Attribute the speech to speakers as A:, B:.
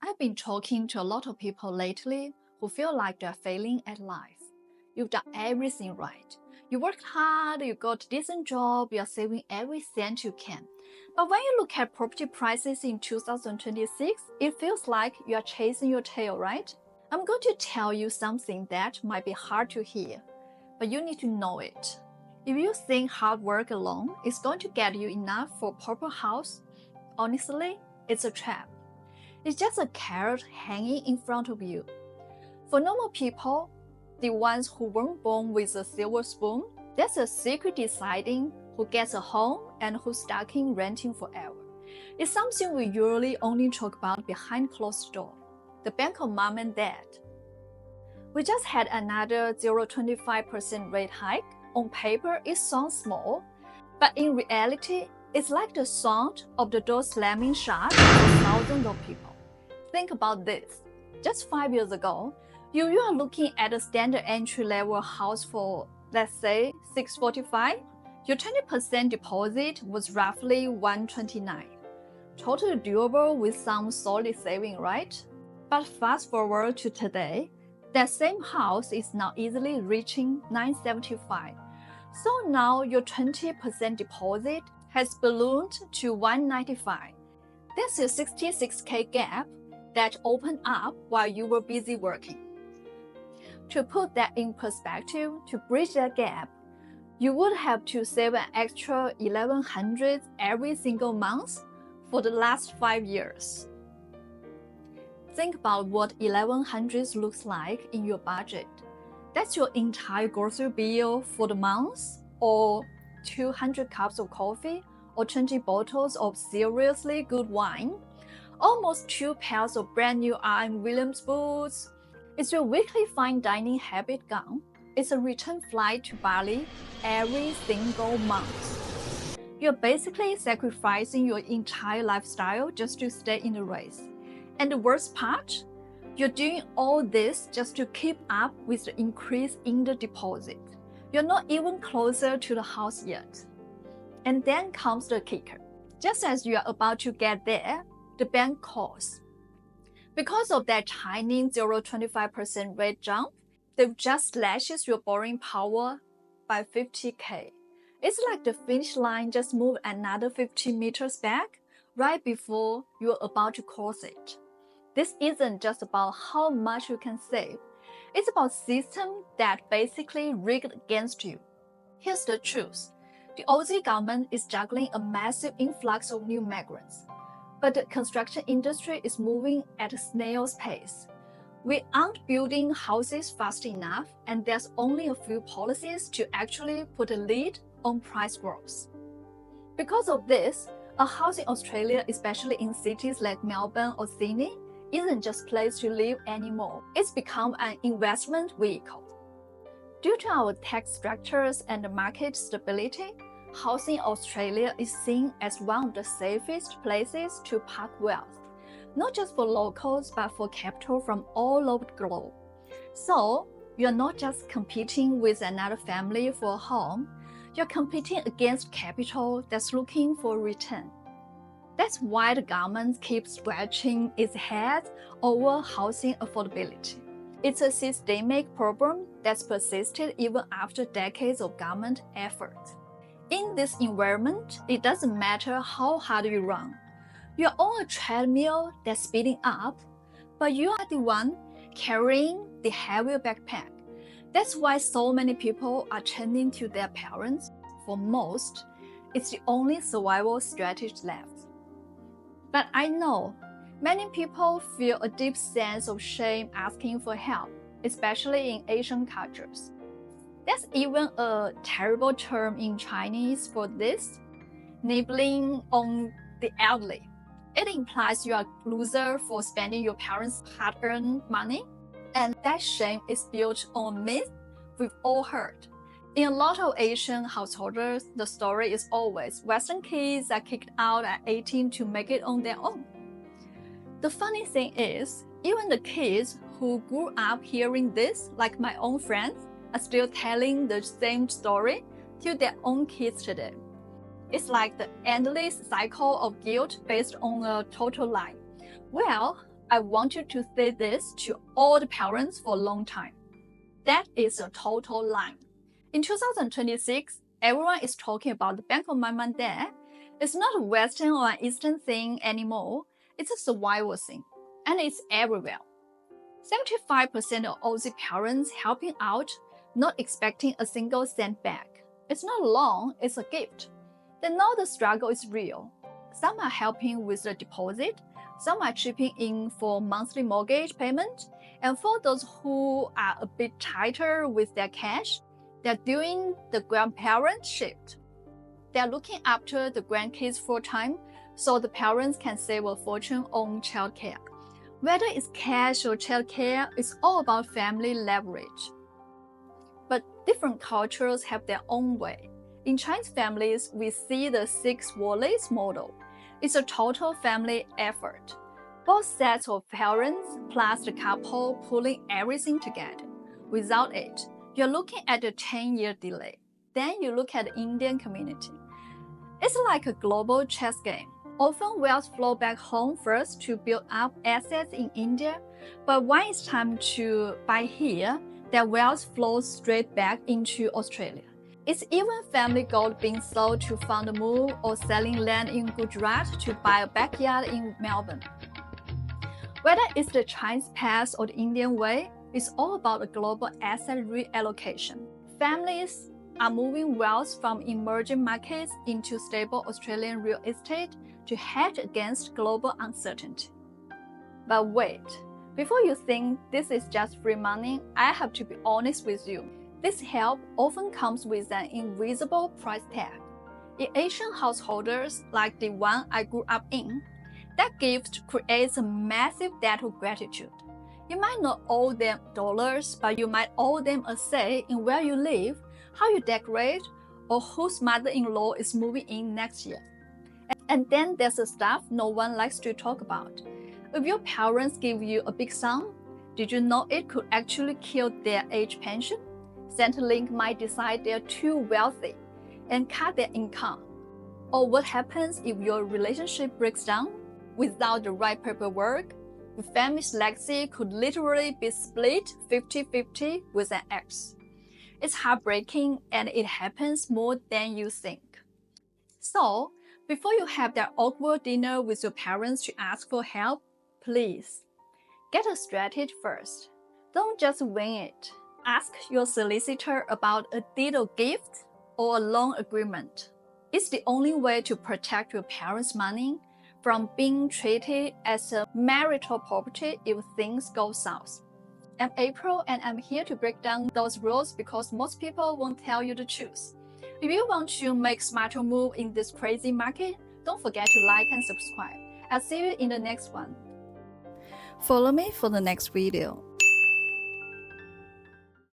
A: I've been talking to a lot of people lately who feel like they're failing at life. You've done everything right. You worked hard, you got a decent job, you're saving every cent you can. But when you look at property prices in 2026, it feels like you are chasing your tail, right? I'm going to tell you something that might be hard to hear, but you need to know it. If you think hard work alone is going to get you enough for a proper house, honestly, it's a trap. It's just a carrot hanging in front of you. For normal people, the ones who weren't born with a silver spoon, that's a secret deciding who gets a home and who's stuck in renting forever. It's something we usually only talk about behind closed doors. The bank of mom and dad. We just had another 0.25% rate hike. On paper, it sounds small, but in reality, it's like the sound of the door slamming shut for thousands of people. Think about this. Just 5 years ago, you are looking at a standard entry-level house for, let's say, $645. Your 20% deposit was roughly $129. Totally doable with some solid saving, right? But fast forward to today, that same house is now easily reaching $975. So now your 20% deposit has ballooned to $195. That's a $66K gap that opened up while you were busy working. To put that in perspective, to bridge that gap, you would have to save an extra $1,100 every single month for the last 5 years. Think about what $1,100 looks like in your budget. That's your entire grocery bill for the month, or 200 cups of coffee, or 20 bottles of seriously good wine, almost 2 pairs of brand new R.M. Williams boots. It's your weekly fine dining habit gone. It's a return flight to Bali every single month. You're basically sacrificing your entire lifestyle just to stay in the race. And the worst part? You're doing all this just to keep up with the increase in the deposit. You're not even closer to the house yet. And then comes the kicker. Just as you are about to get there, the bank calls. Because of that tiny 0.25% rate jump, they've just slashes your borrowing power by 50K. It's like the finish line just moved another 50 meters back right before you're about to cross it. This isn't just about how much you can save. It's about a system that basically rigged against you. Here's the truth. The Aussie government is juggling a massive influx of new migrants. But the construction industry is moving at a snail's pace. We aren't building houses fast enough, and there's only a few policies to actually put a lid on price growth. Because of this, a house in Australia, especially in cities like Melbourne or Sydney, isn't just a place to live anymore. It's become an investment vehicle. Due to our tax structures and market stability, housing in Australia is seen as one of the safest places to park wealth, not just for locals, but for capital from all over the globe. So, you're not just competing with another family for a home, you're competing against capital that's looking for a return. That's why the government keeps scratching its head over housing affordability. It's a systemic problem that's persisted even after decades of government effort. In this environment, it doesn't matter how hard you run. You're on a treadmill that's speeding up, but you are the one carrying the heavier backpack. That's why so many people are turning to their parents. For most, it's the only survival strategy left. But I know many people feel a deep sense of shame asking for help, especially in Asian cultures. There's even a terrible term in Chinese for this, nibbling on the elderly. It implies you are a loser for spending your parents' hard-earned money, and that shame is built on a myth we've all heard. In a lot of Asian households, the story is always Western kids are kicked out at 18 to make it on their own. The funny thing is, even the kids who grew up hearing this, like my own friends, are still telling the same story to their own kids today. It's like the endless cycle of guilt based on a total lie. Well, I want you to say this to all the parents for a long time. That is a total lie. In 2026, everyone is talking about the Bank of Mom and Dad. It's not a Western or an Eastern thing anymore. It's a survival thing, and it's everywhere. 75% of Aussie parents helping out, not expecting a single cent back. It's not a loan, it's a gift. They know the struggle is real. Some are helping with the deposit, some are chipping in for monthly mortgage payment, and for those who are a bit tighter with their cash, they're doing the grandparent shift. They're looking after the grandkids full-time, so the parents can save a fortune on childcare. Whether it's cash or childcare, it's all about family leverage. But different cultures have their own way. In Chinese families, we see the 6 walets model. It's a total family effort. Both sets of parents plus the couple pulling everything together. Without it, you're looking at a 10-year delay. Then you look at the Indian community. It's like a global chess game. Often wealth flow back home first to build up assets in India, but when it's time to buy here, their wealth flows straight back into Australia. It's even family gold being sold to fund a move or selling land in Gujarat to buy a backyard in Melbourne. Whether it's the Chinese path or the Indian way, it's all about a global asset reallocation. Families are moving wealth from emerging markets into stable Australian real estate to hedge against global uncertainty. But wait, before you think this is just free money, I have to be honest with you. This help often comes with an invisible price tag. In Asian households like the one I grew up in, that gift creates a massive debt of gratitude. You might not owe them dollars, but you might owe them a say in where you live, how you decorate, or whose mother-in-law is moving in next year. And then there's the stuff no one likes to talk about. If your parents give you a big sum, did you know it could actually kill their age pension? Centrelink might decide they're too wealthy and cut their income. Or what happens if your relationship breaks down? Without the right paperwork, the family's legacy could literally be split 50-50 with an ex. It's heartbreaking and it happens more than you think. So, before you have that awkward dinner with your parents to ask for help, please get a strategy first. Don't just wing it. Ask your solicitor about a deed of gift or a loan agreement. It's the only way to protect your parents' money from being treated as a marital property if things go south. I'm April and I'm here to break down those rules because most people won't tell you the truth. If you want to make smarter move in this crazy market, don't forget to like and subscribe. I'll see you in the next one. Follow me for the next video.